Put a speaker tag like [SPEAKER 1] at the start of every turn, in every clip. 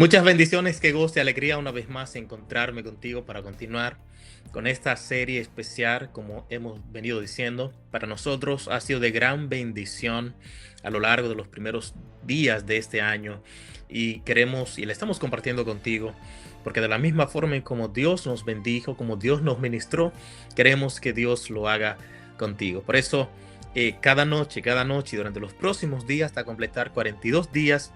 [SPEAKER 1] Muchas bendiciones, qué gozo y alegría una vez más encontrarme contigo para continuar con esta serie especial, como hemos venido diciendo. Para nosotros ha sido de gran bendición a lo largo de los primeros días de este año y queremos y le estamos compartiendo contigo, porque de la misma forma en como Dios nos bendijo, como Dios nos ministró, queremos que Dios lo haga contigo. Por eso, cada noche y durante los próximos días, hasta completar 42 días,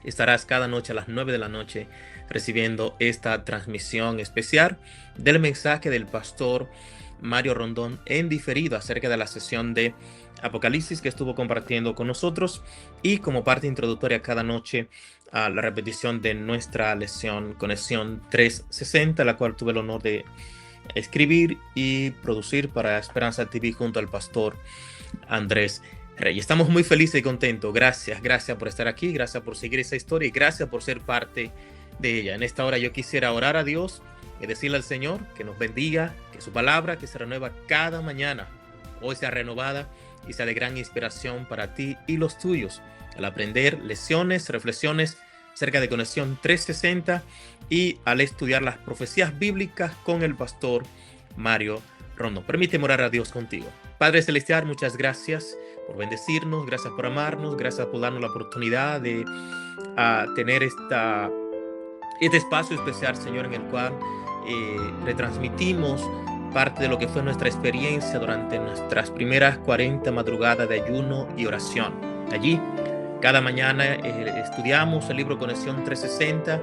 [SPEAKER 1] estarás cada noche a las 9 de la noche recibiendo esta transmisión especial del mensaje del pastor Mario Rondón en diferido acerca de la sesión de Apocalipsis que estuvo compartiendo con nosotros, y como parte introductoria cada noche a la repetición de nuestra lección Conexión 360, la cual tuve el honor de escribir y producir para Esperanza TV junto al pastor Andrés Rey. Estamos muy felices y contentos. Gracias por estar aquí, gracias por seguir esa historia y gracias por ser parte de ella. En esta hora yo quisiera orar a Dios y decirle al Señor que nos bendiga, que su palabra que se renueva cada mañana, hoy sea renovada y sea de gran inspiración para ti y los tuyos al aprender lecciones, reflexiones acerca de Conexión 360 y al estudiar las profecías bíblicas con el pastor Mario Rondón. Permíteme orar a Dios contigo. Padre Celestial, muchas gracias por bendecirnos, gracias por amarnos, gracias por darnos la oportunidad de tener este espacio especial, Señor, en el cual retransmitimos parte de lo que fue nuestra experiencia durante nuestras primeras 40 madrugadas de ayuno y oración. Allí, cada mañana estudiamos el libro Conexión 360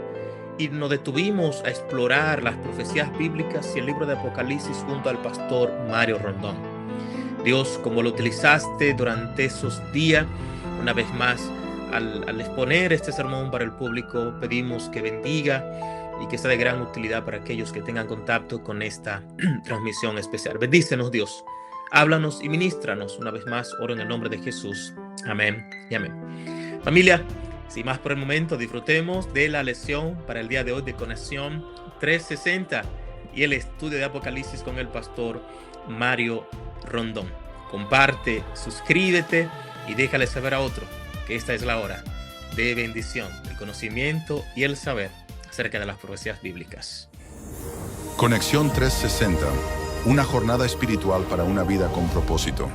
[SPEAKER 1] y nos detuvimos a explorar las profecías bíblicas y el libro de Apocalipsis junto al pastor Mario Rondón. Dios, como lo utilizaste durante esos días, una vez más, al exponer este sermón para el público, pedimos que bendiga y que sea de gran utilidad para aquellos que tengan contacto con esta transmisión especial. Bendícenos, Dios. Háblanos y ministranos. Una vez más, oro en el nombre de Jesús. Amén y amén. Familia, sin más por el momento, disfrutemos de la lección para el día de hoy de Conexión 360 y el estudio de Apocalipsis con el pastor Mario Rondón. Comparte, suscríbete y déjale saber a otro que esta es la hora de bendición, el conocimiento y el saber acerca de las profecías bíblicas.
[SPEAKER 2] Conexión 360, una jornada espiritual para una vida con propósito.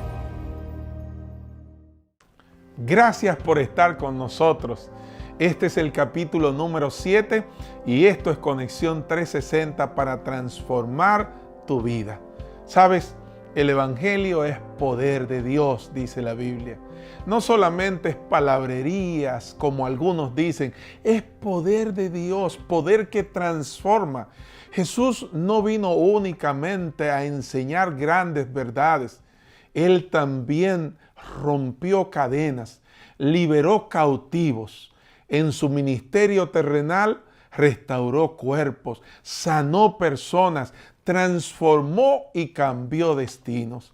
[SPEAKER 3] Gracias por estar con nosotros. Este es el capítulo número 7 y esto es Conexión 360 para transformar tu vida. ¿Sabes? El Evangelio es poder de Dios, dice la Biblia. No solamente es palabrerías, como algunos dicen, es poder de Dios, poder que transforma. Jesús no vino únicamente a enseñar grandes verdades. Él también rompió cadenas, liberó cautivos. En su ministerio terrenal restauró cuerpos, sanó personas, transformó y cambió destinos.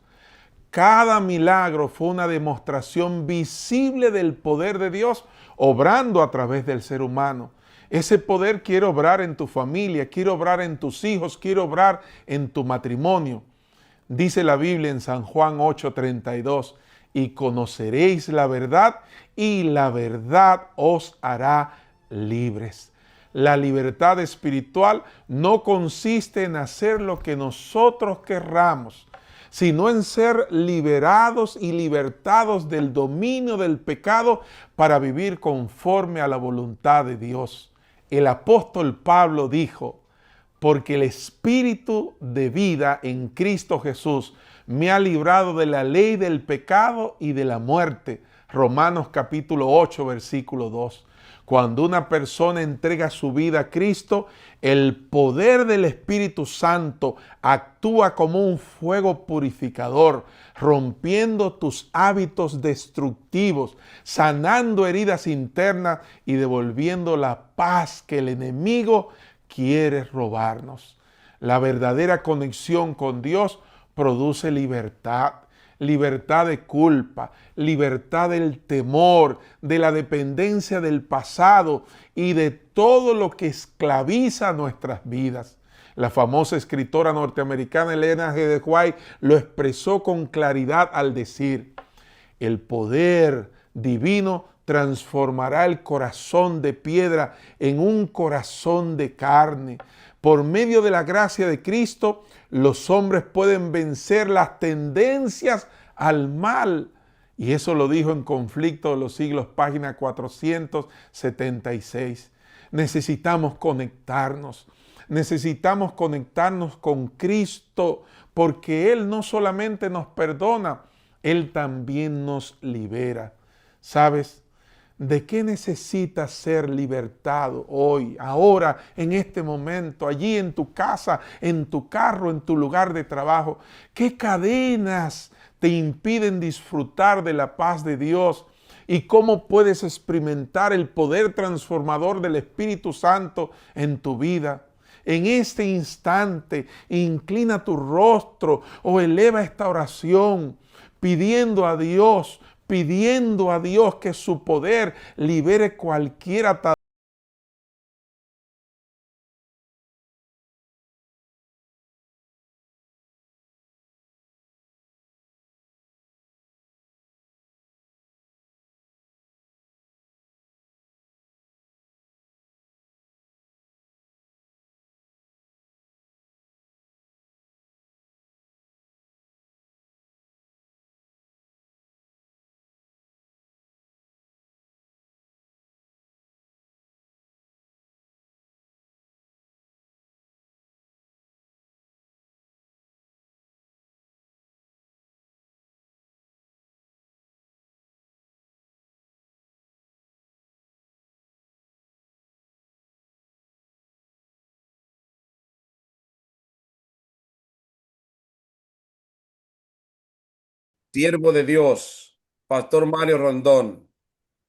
[SPEAKER 3] Cada milagro fue una demostración visible del poder de Dios obrando a través del ser humano. Ese poder quiere obrar en tu familia, quiere obrar en tus hijos, quiere obrar en tu matrimonio. Dice la Biblia en San Juan 8:32, y conoceréis la verdad y la verdad os hará libres. La libertad espiritual no consiste en hacer lo que nosotros querramos, sino en ser liberados y libertados del dominio del pecado para vivir conforme a la voluntad de Dios. El apóstol Pablo dijo, porque el Espíritu de vida en Cristo Jesús me ha librado de la ley del pecado y de la muerte. Romanos capítulo 8, versículo 2. Cuando una persona entrega su vida a Cristo, el poder del Espíritu Santo actúa como un fuego purificador, rompiendo tus hábitos destructivos, sanando heridas internas y devolviendo la paz que el enemigo quiere robarnos. La verdadera conexión con Dios produce libertad. Libertad de culpa, libertad del temor, de la dependencia del pasado y de todo lo que esclaviza nuestras vidas. La famosa escritora norteamericana Ellen G. White lo expresó con claridad al decir, el poder divino transformará el corazón de piedra en un corazón de carne. Por medio de la gracia de Cristo, los hombres pueden vencer las tendencias al mal. Y eso lo dijo en Conflicto de los Siglos, página 476. Necesitamos conectarnos. Necesitamos conectarnos con Cristo, porque Él no solamente nos perdona, Él también nos libera. ¿Sabes? ¿De qué necesitas ser libertado hoy, ahora, en este momento, allí en tu casa, en tu carro, en tu lugar de trabajo? ¿Qué cadenas te impiden disfrutar de la paz de Dios? ¿Y cómo puedes experimentar el poder transformador del Espíritu Santo en tu vida? En este instante, inclina tu rostro o eleva esta oración pidiendo a Dios que su poder libere cualquier atadura.
[SPEAKER 4] Siervo de Dios, Pastor Mario Rondón,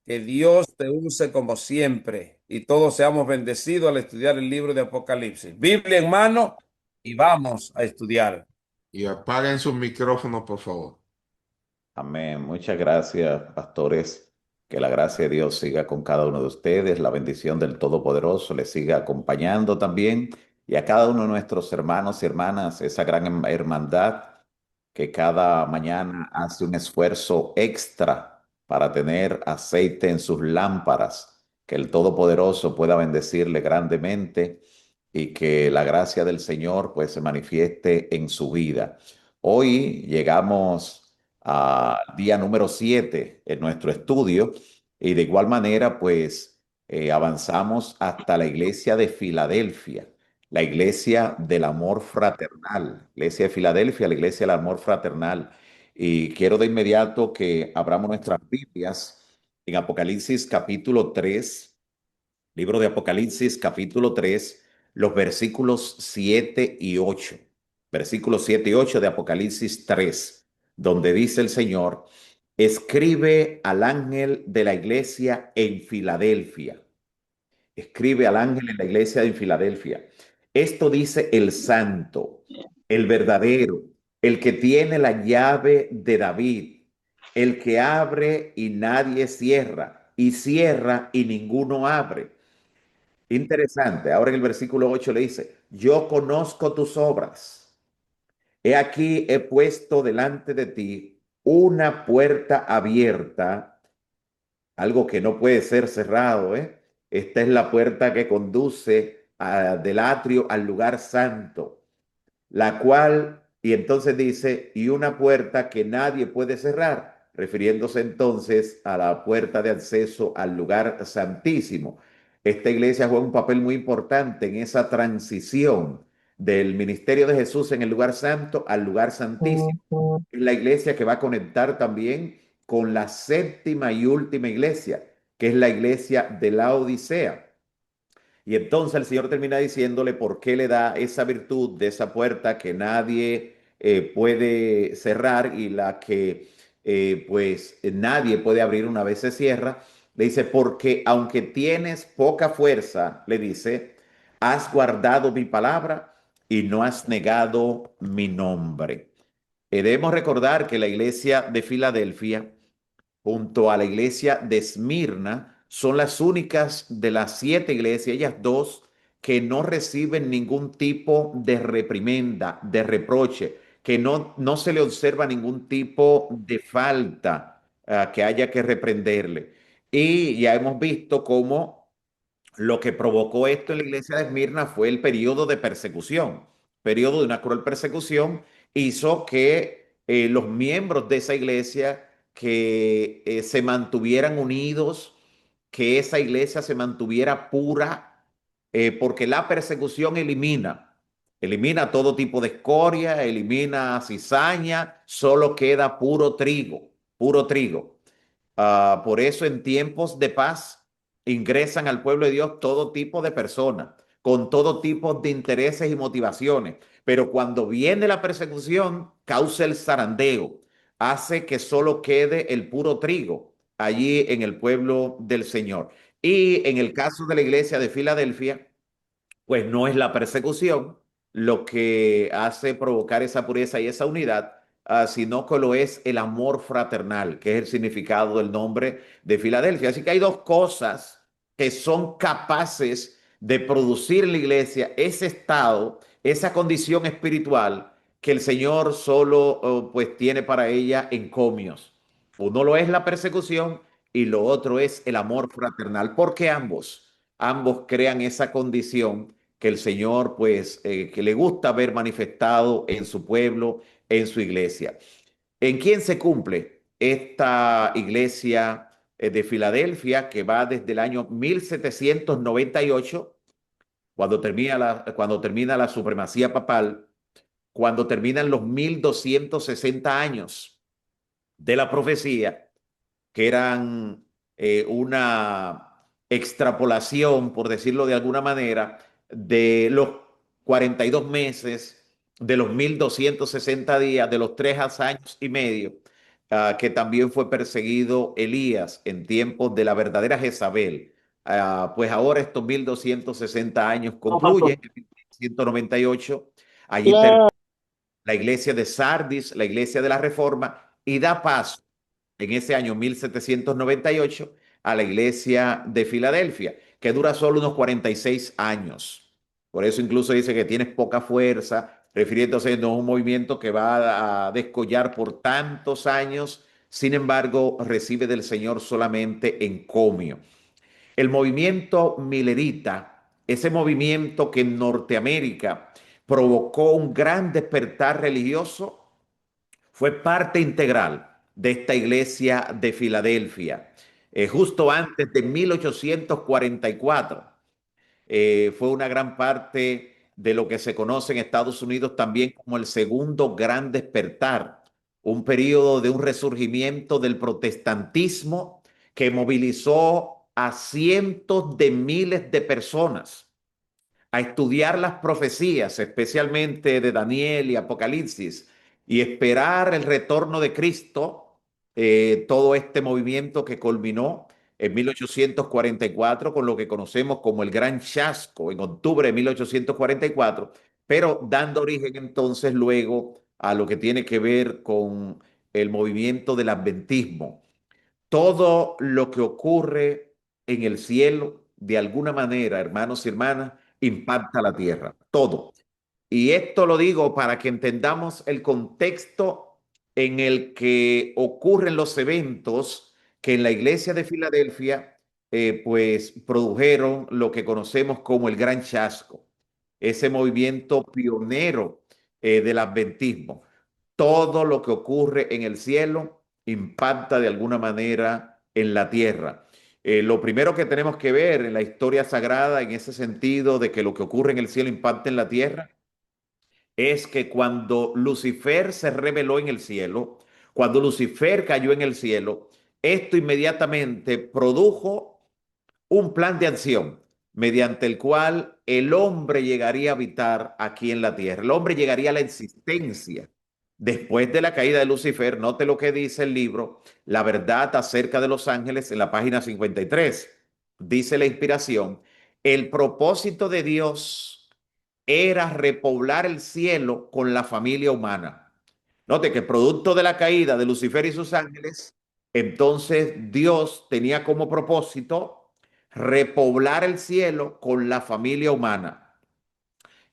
[SPEAKER 4] que Dios te use como siempre y todos seamos bendecidos al estudiar el libro de Apocalipsis. Biblia en mano y vamos a estudiar.
[SPEAKER 3] Y apaguen sus micrófonos, por favor.
[SPEAKER 5] Amén. Muchas gracias, pastores. Que la gracia de Dios siga con cada uno de ustedes, la bendición del Todopoderoso les siga acompañando también y a cada uno de nuestros hermanos y hermanas, esa gran hermandad que cada mañana hace un esfuerzo extra para tener aceite en sus lámparas, que el Todopoderoso pueda bendecirle grandemente y que la gracia del Señor pues se manifieste en su vida. Hoy llegamos al día número 7 en nuestro estudio y de igual manera pues avanzamos hasta la iglesia de Filadelfia, la iglesia del amor fraternal, iglesia de Filadelfia, la iglesia del amor fraternal. Y quiero de inmediato que abramos nuestras Biblias en Apocalipsis capítulo 3, libro de Apocalipsis capítulo 3, los versículos 7 y 8. Versículos 7 y 8 de Apocalipsis 3, donde dice el Señor: escribe al ángel de la iglesia en Filadelfia. Escribe al ángel en la iglesia de Filadelfia. Esto dice el santo, el verdadero, el que tiene la llave de David, el que abre y nadie cierra, y cierra y ninguno abre. Interesante. Ahora en el versículo 8 le dice: yo conozco tus obras. He aquí, he puesto delante de ti una puerta abierta, algo que no puede ser cerrado, ¿eh? Esta es la puerta que conduce del atrio al lugar santo, la cual, y entonces dice, y una puerta que nadie puede cerrar, refiriéndose entonces a la puerta de acceso al lugar santísimo. Esta iglesia juega un papel muy importante en esa transición del ministerio de Jesús en el lugar santo al lugar santísimo. Es la iglesia que va a conectar también con la séptima y última iglesia, que es la iglesia de la Odisea. Y entonces el Señor termina diciéndole por qué le da esa virtud de esa puerta que nadie puede cerrar y la que pues nadie puede abrir una vez se cierra. Le dice, porque aunque tienes poca fuerza, le dice, has guardado mi palabra y no has negado mi nombre. Debemos recordar que la iglesia de Filadelfia junto a la iglesia de Esmirna, son las únicas de las 7 iglesias, ellas dos, que no reciben ningún tipo de reprimenda, de reproche, que no se le observa ningún tipo de falta que haya que reprenderle. Y ya hemos visto cómo lo que provocó esto en la iglesia de Esmirna fue el periodo de persecución. Periodo de una cruel persecución hizo que los miembros de esa iglesia que se mantuvieran unidos, que esa iglesia se mantuviera pura, porque la persecución elimina todo tipo de escoria, elimina cizaña, solo queda puro trigo, puro trigo. Por eso en tiempos de paz ingresan al pueblo de Dios todo tipo de personas, con todo tipo de intereses y motivaciones. Pero cuando viene la persecución, causa el zarandeo, hace que solo quede el puro trigo allí en el pueblo del Señor. Y en el caso de la iglesia de Filadelfia, pues no es la persecución lo que hace provocar esa pureza y esa unidad, sino que lo es el amor fraternal, que es el significado del nombre de Filadelfia. Así que hay dos cosas que son capaces de producir en la iglesia ese estado, esa condición espiritual que el Señor solo pues tiene para ella encomios. Uno lo es la persecución y lo otro es el amor fraternal, porque ambos crean esa condición que el Señor, pues, que le gusta ver manifestado en su pueblo, en su iglesia. ¿En quién se cumple esta iglesia de Filadelfia que va desde el año 1798, cuando termina la supremacía papal, cuando terminan los 1260 años de la profecía, que eran una extrapolación, por decirlo de alguna manera, de los 42 meses, de los 1260 días, de los 3 años y medio, que también fue perseguido Elías en tiempos de la verdadera Jezabel. Pues ahora estos 1260 años concluyen en 1998. Allí termina la iglesia de Sardis, la iglesia de la Reforma, y da paso en ese año 1798 a la iglesia de Filadelfia, que dura solo unos 46 años. Por eso incluso dice que tienes poca fuerza, refiriéndose no a un movimiento que va a descollar por tantos años, sin embargo, recibe del Señor solamente encomio. El movimiento milerita, ese movimiento que en Norteamérica provocó un gran despertar religioso, fue parte integral de esta iglesia de Filadelfia. Justo antes de 1844, fue una gran parte de lo que se conoce en Estados Unidos también como el segundo gran despertar, un periodo de un resurgimiento del protestantismo que movilizó a cientos de miles de personas a estudiar las profecías, especialmente de Daniel y Apocalipsis, y esperar el retorno de Cristo, todo este movimiento que culminó en 1844 con lo que conocemos como el Gran Chasco, en octubre de 1844, pero dando origen entonces luego a lo que tiene que ver con el movimiento del adventismo. Todo lo que ocurre en el cielo, de alguna manera, hermanos y hermanas, impacta la tierra. Todo. Y esto lo digo para que entendamos el contexto en el que ocurren los eventos que en la iglesia de Filadelfia, pues produjeron lo que conocemos como el Gran Chasco, ese movimiento pionero del adventismo. Todo lo que ocurre en el cielo impacta de alguna manera en la tierra. Lo primero que tenemos que ver en la historia sagrada, en ese sentido de que lo que ocurre en el cielo impacta en la tierra, es que cuando Lucifer se rebeló en el cielo, cuando Lucifer cayó en el cielo, esto inmediatamente produjo un plan de acción mediante el cual el hombre llegaría a habitar aquí en la tierra. El hombre llegaría a la existencia después de la caída de Lucifer. Note lo que dice el libro La verdad acerca de los ángeles en la página 53. Dice la inspiración: el propósito de Dios era repoblar el cielo con la familia humana. Note que producto de la caída de Lucifer y sus ángeles, entonces Dios tenía como propósito repoblar el cielo con la familia humana.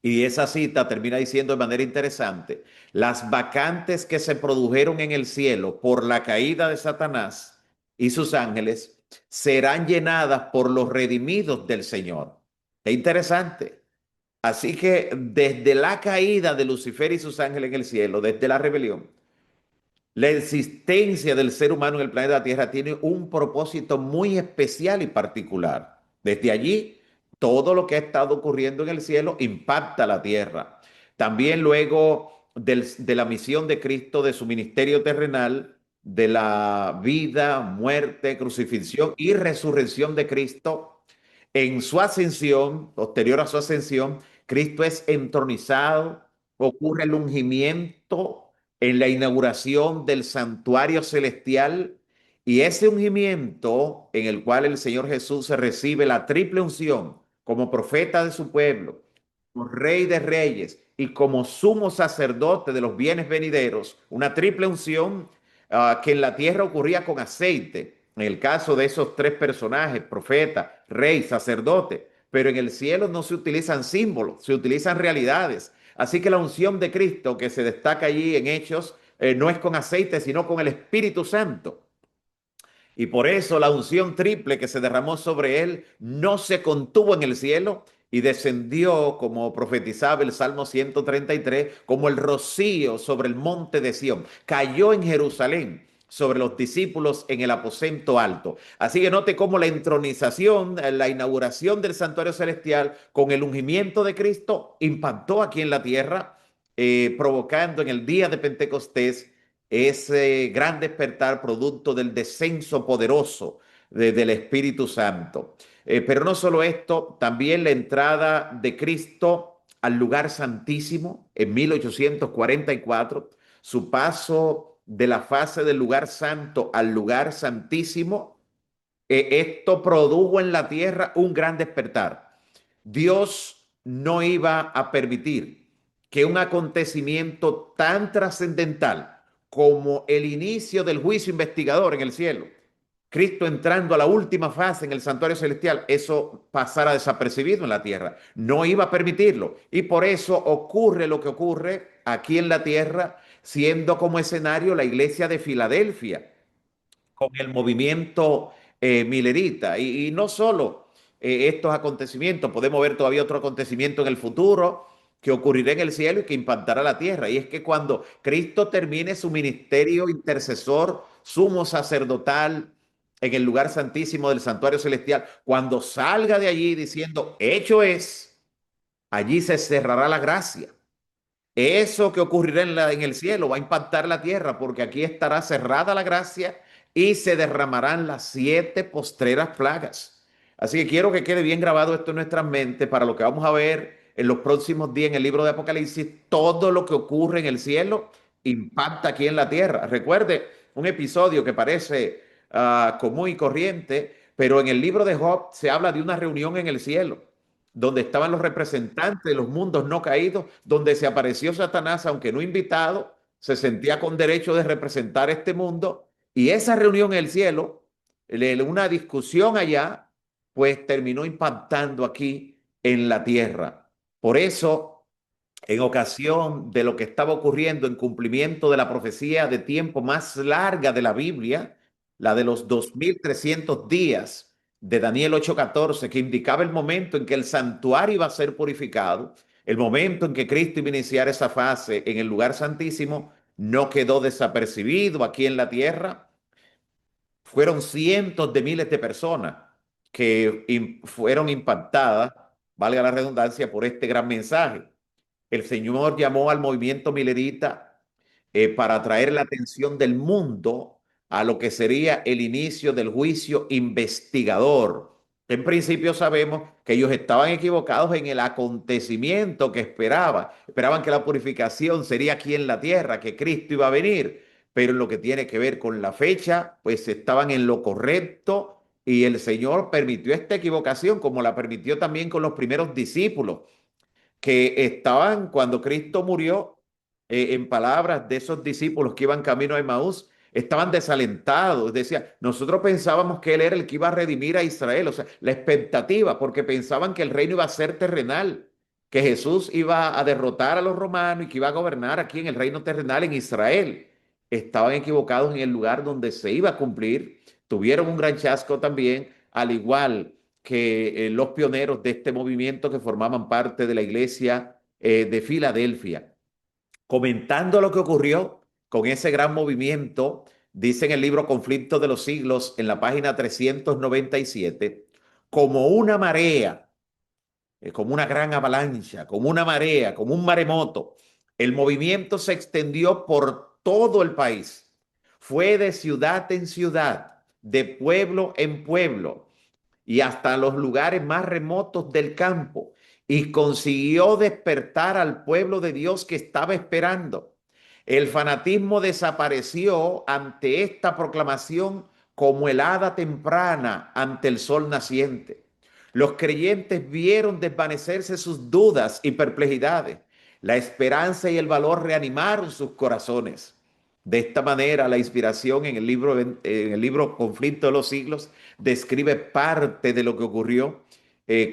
[SPEAKER 5] Y esa cita termina diciendo de manera interesante: las vacantes que se produjeron en el cielo por la caída de Satanás y sus ángeles serán llenadas por los redimidos del Señor. Es interesante. Así que desde la caída de Lucifer y sus ángeles en el cielo, desde la rebelión, la existencia del ser humano en el planeta Tierra tiene un propósito muy especial y particular. Desde allí, todo lo que ha estado ocurriendo en el cielo impacta a la Tierra. También luego de la misión de Cristo, de su ministerio terrenal, de la vida, muerte, crucifixión y resurrección de Cristo, en su ascensión, posterior a su ascensión, Cristo es entronizado, ocurre el ungimiento en la inauguración del santuario celestial y ese ungimiento en el cual el Señor Jesús se recibe la triple unción como profeta de su pueblo, como rey de reyes y como sumo sacerdote de los bienes venideros, una triple unción que en la tierra ocurría con aceite, en el caso de esos tres personajes, profeta, rey, sacerdote, pero en el cielo no se utilizan símbolos, se utilizan realidades. Así que la unción de Cristo que se destaca allí en Hechos no es con aceite, sino con el Espíritu Santo. Y por eso la unción triple que se derramó sobre él no se contuvo en el cielo y descendió, como profetizaba el Salmo 133, como el rocío sobre el monte de Sión. Cayó en Jerusalén sobre los discípulos en el aposento alto. Así que note cómo la entronización, la inauguración del santuario celestial con el ungimiento de Cristo impactó aquí en la tierra, provocando en el día de Pentecostés ese gran despertar producto del descenso poderoso del Espíritu Santo. Pero no solo esto, también la entrada de Cristo al lugar santísimo en 1844, su paso de la fase del lugar santo al lugar santísimo, esto produjo en la tierra un gran despertar. Dios no iba a permitir que un acontecimiento tan trascendental como el inicio del juicio investigador en el cielo, Cristo entrando a la última fase en el santuario celestial, eso pasara desapercibido en la tierra. No iba a permitirlo. Y por eso ocurre lo que ocurre aquí en la tierra, siendo como escenario la iglesia de Filadelfia, con el movimiento milerita. Y no solo estos acontecimientos, podemos ver todavía otro acontecimiento en el futuro que ocurrirá en el cielo y que impactará la tierra. Y es que cuando Cristo termine su ministerio intercesor, sumo sacerdotal, en el lugar santísimo del santuario celestial, cuando salga de allí diciendo, hecho es, allí se cerrará la gracia. Eso que ocurrirá en el cielo va a impactar la tierra porque aquí estará cerrada la gracia y se derramarán las 7 postreras plagas. Así que quiero que quede bien grabado esto en nuestras mentes para lo que vamos a ver en los próximos días en el libro de Apocalipsis. Todo lo que ocurre en el cielo impacta aquí en la tierra. Recuerde un episodio que parece común y corriente, pero en el libro de Job se habla de una reunión en el cielo donde estaban los representantes de los mundos no caídos, donde se apareció Satanás, aunque no invitado, se sentía con derecho de representar este mundo, y esa reunión en el cielo, una discusión allá, pues terminó impactando aquí en la tierra. Por eso, en ocasión de lo que estaba ocurriendo en cumplimiento de la profecía de tiempo más larga de la Biblia, la de los 2300 días de Daniel 8:14, que indicaba el momento en que el santuario iba a ser purificado, el momento en que Cristo iba a iniciar esa fase en el lugar santísimo, no quedó desapercibido aquí en la tierra. Fueron cientos de miles de personas que fueron impactadas, valga la redundancia, por este gran mensaje. El Señor llamó al movimiento milerita para atraer la atención del mundo a lo que sería el inicio del juicio investigador. En principio sabemos que ellos estaban equivocados en el acontecimiento que esperaban. Esperaban que la purificación sería aquí en la tierra, que Cristo iba a venir, pero en lo que tiene que ver con la fecha, pues estaban en lo correcto y el Señor permitió esta equivocación, como la permitió también con los primeros discípulos que estaban cuando Cristo murió, en palabras de esos discípulos que iban camino a Emaús, estaban desalentados. Decía, nosotros pensábamos que Él era el que iba a redimir a Israel, o sea, la expectativa, porque pensaban que el reino iba a ser terrenal, que Jesús iba a derrotar a los romanos y que iba a gobernar aquí en el reino terrenal en Israel. Estaban equivocados en el lugar donde se iba a cumplir tuvieron un gran chasco también, al igual que los pioneros de este movimiento que formaban parte de la iglesia de Filadelfia. Comentando lo que ocurrió con ese gran movimiento, dice en el libro Conflicto de los Siglos, en la página 397, como una marea, como una gran avalancha, como una marea, como un maremoto, el movimiento se extendió por todo el país. Fue de ciudad en ciudad, de pueblo en pueblo y hasta los lugares más remotos del campo, y consiguió despertar al pueblo de Dios que estaba esperando. El fanatismo desapareció ante esta proclamación como helada temprana ante el sol naciente. Los creyentes vieron desvanecerse sus dudas y perplejidades. La esperanza y el valor reanimaron sus corazones. De esta manera, la inspiración en el libro Conflicto de los Siglos describe parte de lo que ocurrió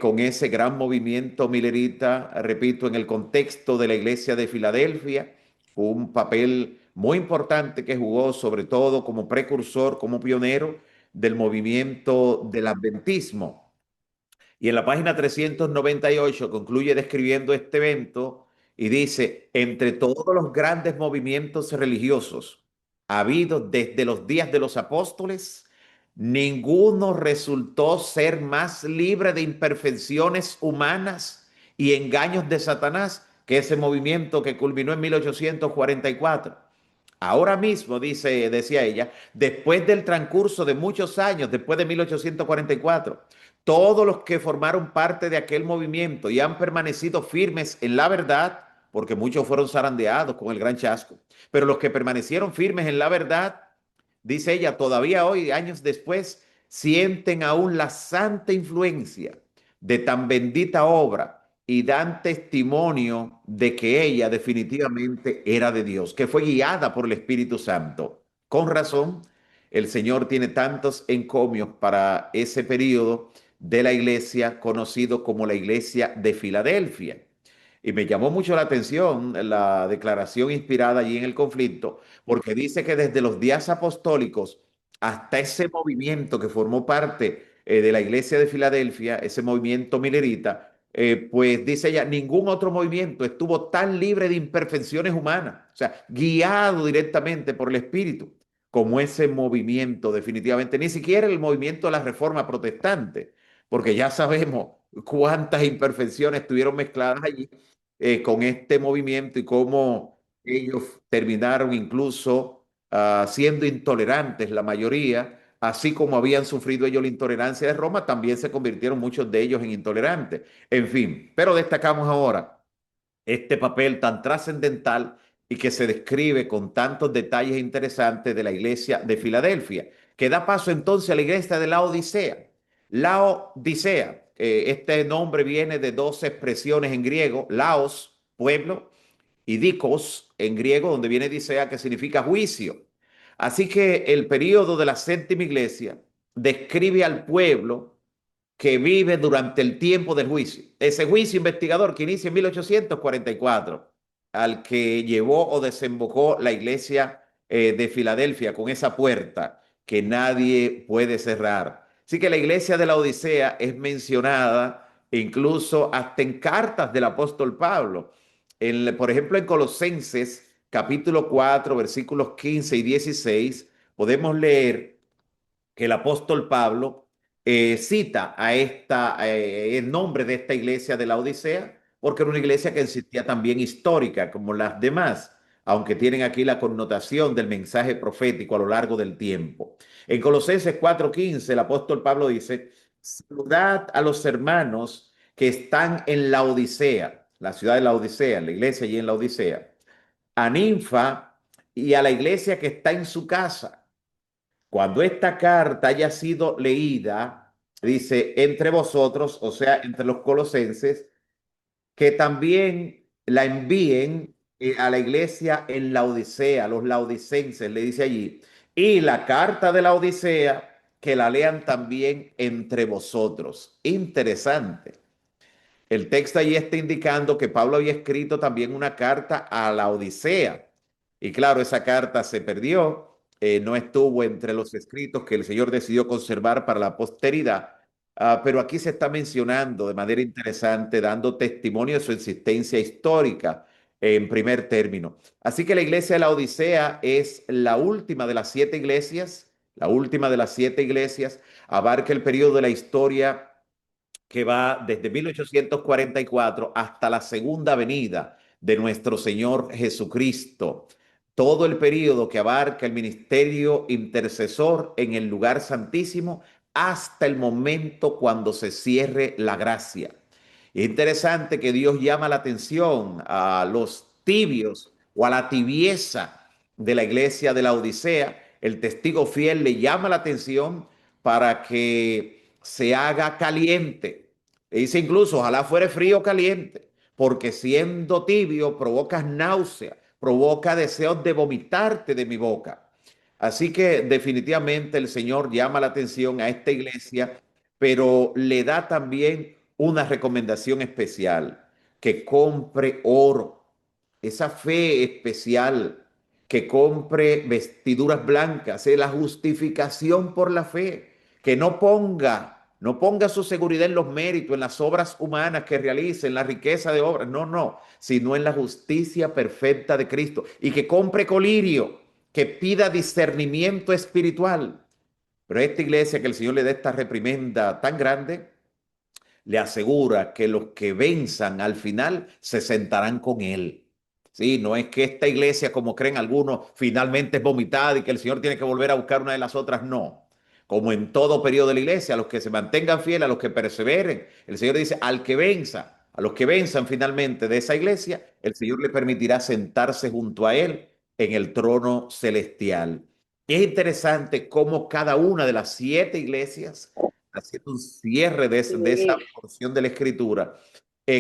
[SPEAKER 5] con ese gran movimiento milerita, repito, en el contexto de la iglesia de Filadelfia, un papel muy importante que jugó sobre todo como precursor, como pionero del movimiento del adventismo. Y en la página 398 concluye describiendo este evento y dice, entre todos los grandes movimientos religiosos habidos desde los días de los apóstoles, ninguno resultó ser más libre de imperfecciones humanas y engaños de Satanás que ese movimiento que culminó en 1844. Ahora mismo, decía ella, después del transcurso de muchos años, después de 1844, todos los que formaron parte de aquel movimiento y han permanecido firmes en la verdad, porque muchos fueron zarandeados con el gran chasco, pero los que permanecieron firmes en la verdad, dice ella, todavía hoy, años después, sienten aún la santa influencia de tan bendita obra y dan testimonio de que ella definitivamente era de Dios, que fue guiada por el Espíritu Santo. Con razón, el Señor tiene tantos encomios para ese periodo de la iglesia conocido como la iglesia de Filadelfia. Y me llamó mucho la atención la declaración inspirada allí en el conflicto, porque dice que desde los días apostólicos hasta ese movimiento que formó parte de la iglesia de Filadelfia, ese movimiento milerita, pues dice ella, ningún otro movimiento estuvo tan libre de imperfecciones humanas, o sea, guiado directamente por el Espíritu, como ese movimiento definitivamente, ni siquiera el movimiento de la Reforma Protestante, porque ya sabemos cuántas imperfecciones estuvieron mezcladas allí con este movimiento y cómo ellos terminaron incluso siendo intolerantes la mayoría, así como habían sufrido ellos la intolerancia de Roma, también se convirtieron muchos de ellos en intolerantes. En fin, pero destacamos ahora este papel tan trascendental y que se describe con tantos detalles interesantes de la iglesia de Filadelfia, que da paso entonces a la iglesia de la Odisea. La Odisea, este nombre viene de dos expresiones en griego, laos, pueblo, y dikos en griego, donde viene Odisea, que significa juicio. Así que el periodo de la séptima iglesia describe al pueblo que vive durante el tiempo del juicio. Ese juicio investigador que inicia en 1844, al que llevó o desembocó la iglesia de Filadelfia con esa puerta que nadie puede cerrar. Así que la iglesia de la Odisea es mencionada incluso hasta en cartas del apóstol Pablo. Por ejemplo, en Colosenses capítulo 4, versículos 15 y 16, podemos leer que el apóstol Pablo cita el nombre de esta iglesia de la Odisea, porque era una iglesia que existía también histórica, como las demás, aunque tienen aquí la connotación del mensaje profético a lo largo del tiempo. En Colosenses 4:15, el apóstol Pablo dice, saludad a los hermanos que están en la Odisea, la ciudad de la Odisea, la iglesia allí en la Odisea, a Ninfa y a la iglesia que está en su casa. Cuando esta carta haya sido leída, dice, entre vosotros, o sea, entre los colosenses, que también la envíen a la iglesia en la Odisea, los laodicenses, le dice allí, y la carta de la Odisea, que la lean también entre vosotros. Interesante. El texto allí está indicando que Pablo había escrito también una carta a la Odisea. Y claro, esa carta se perdió no estuvo entre los escritos que el Señor decidió conservar para la posteridad. Pero aquí se está mencionando de manera interesante, dando testimonio de su existencia histórica en primer término. Así que la iglesia de la Odisea es la última de las 7 iglesias, la última de las 7 iglesias, abarca el periodo de la historia que va desde 1844 hasta la segunda venida de nuestro Señor Jesucristo. Todo el periodo que abarca el ministerio intercesor en el lugar santísimo hasta el momento cuando se cierre la gracia. Es interesante que Dios llama la atención a los tibios o a la tibieza de la iglesia de la Odisea. El testigo fiel le llama la atención para que se haga caliente. E dice incluso, ojalá fuere frío o caliente, porque siendo tibio provocas náusea, provoca deseos de vomitarte de mi boca. Así que definitivamente el Señor llama la atención a esta iglesia, pero le da también una recomendación especial, que compre oro, esa fe especial, que compre vestiduras blancas, la justificación por la fe, que no ponga su seguridad en los méritos, en las obras humanas que realice, en la riqueza de obras, no, sino en la justicia perfecta de Cristo, y que compre colirio, que pida discernimiento espiritual. Pero a esta iglesia que el Señor le dé esta reprimenda tan grande, le asegura que los que venzan al final se sentarán con él. Sí, no es que esta iglesia, como creen algunos, finalmente es vomitada y que el Señor tiene que volver a buscar una de las otras. No. Como en todo periodo de la iglesia, a los que se mantengan fieles, a los que perseveren, el Señor dice, al que venza, a los que venzan finalmente de esa iglesia, el Señor le permitirá sentarse junto a él en el trono celestial. Es interesante cómo cada una de las 7 iglesias, haciendo un cierre de esa
[SPEAKER 6] Sí,
[SPEAKER 5] porción de la escritura,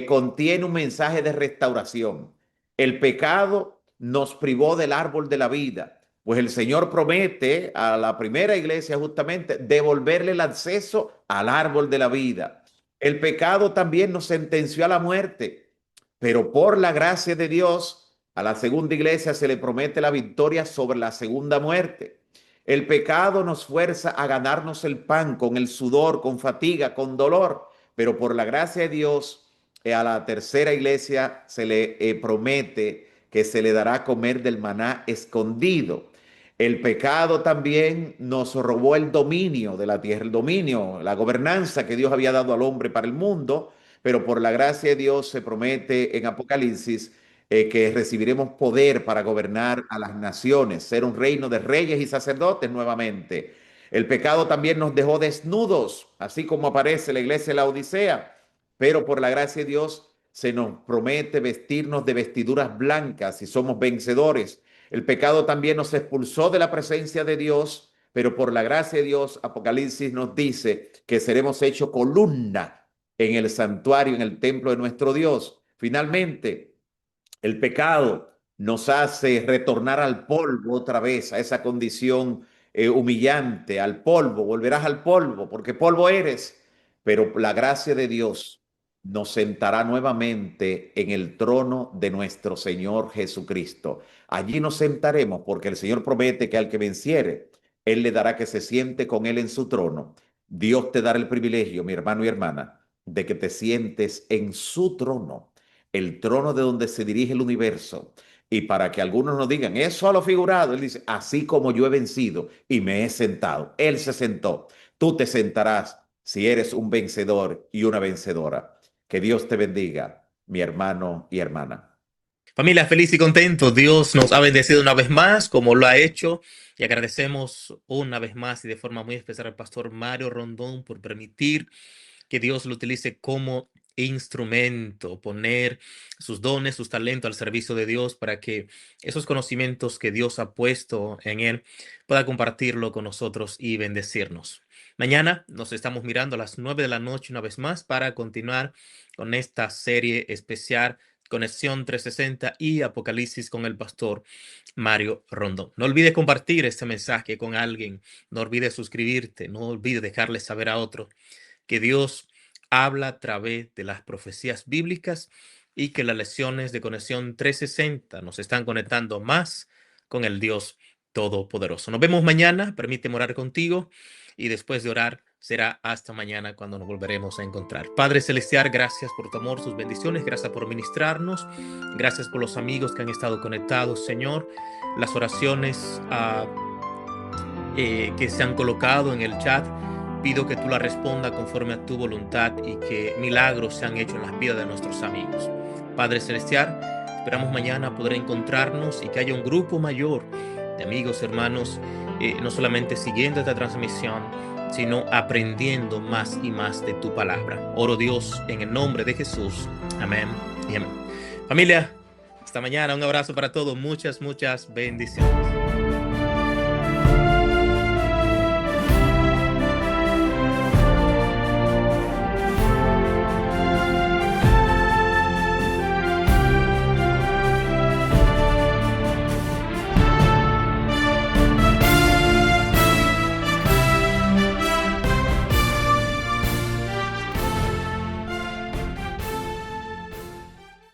[SPEAKER 5] contiene un mensaje de restauración. El pecado nos privó del árbol de la vida, pues el Señor promete a la primera iglesia justamente devolverle el acceso al árbol de la vida. El pecado también nos sentenció a la muerte, pero por la gracia de Dios, a la segunda iglesia se le promete la victoria sobre la segunda muerte. El pecado nos fuerza a ganarnos el pan con el sudor, con fatiga, con dolor, pero por la gracia de Dios, a la tercera iglesia se le promete que se le dará a comer del maná escondido. El pecado también nos robó el dominio de la tierra, el dominio, la gobernanza que Dios había dado al hombre para el mundo, pero por la gracia de Dios se promete en Apocalipsis que recibiremos poder para gobernar a las naciones, ser un reino de reyes y sacerdotes nuevamente. El pecado también nos dejó desnudos, así como aparece la iglesia de la Odisea, pero por la gracia de Dios se nos promete vestirnos de vestiduras blancas y somos vencedores. El pecado también nos expulsó de la presencia de Dios, pero por la gracia de Dios, Apocalipsis nos dice que seremos hechos columna en el santuario, en el templo de nuestro Dios. Finalmente, el pecado nos hace retornar al polvo otra vez, a esa condición humillante, al polvo, volverás al polvo, porque polvo eres, pero la gracia de Dios nos sentará nuevamente en el trono de nuestro Señor Jesucristo. Allí nos sentaremos porque el Señor promete que al que venciere, Él le dará que se siente con Él en su trono. Dios te dará el privilegio, mi hermano y hermana, de que te sientes en su trono, el trono de donde se dirige el universo. Y para que algunos nos digan, eso a lo figurado, él dice, así como yo he vencido y me he sentado, él se sentó, tú te sentarás si eres un vencedor y una vencedora. Que Dios te bendiga, mi hermano y hermana.
[SPEAKER 1] Familia, feliz y contento. Dios nos ha bendecido una vez más, como lo ha hecho, y agradecemos una vez más y de forma muy especial al pastor Mario Rondón por permitir que Dios lo utilice como instrumento, poner sus dones, sus talentos al servicio de Dios para que esos conocimientos que Dios ha puesto en él pueda compartirlo con nosotros y bendecirnos. Mañana nos estamos mirando a las 9 de la noche una vez más para continuar con esta serie especial Conexión 360 y Apocalipsis con el pastor Mario Rondón. No olvides compartir este mensaje con alguien, no olvides suscribirte, no olvides dejarle saber a otro que Dios habla a través de las profecías bíblicas y que las lecciones de Conexión 360 nos están conectando más con el Dios Todopoderoso. Nos vemos mañana. Permíteme orar contigo y después de orar será hasta mañana cuando nos volveremos a encontrar. Padre Celestial, gracias por tu amor, tus bendiciones, gracias por ministrarnos, gracias por los amigos que han estado conectados, Señor, las oraciones que se han colocado en el chat. Pido que tú la respondas conforme a tu voluntad y que milagros se han hecho en las vidas de nuestros amigos. Padre Celestial, esperamos mañana poder encontrarnos y que haya un grupo mayor de amigos, hermanos, no solamente siguiendo esta transmisión, sino aprendiendo más y más de tu palabra. Oro, Dios, en el nombre de Jesús. Amén y amén. Familia, hasta mañana. Un abrazo para todos. Muchas bendiciones.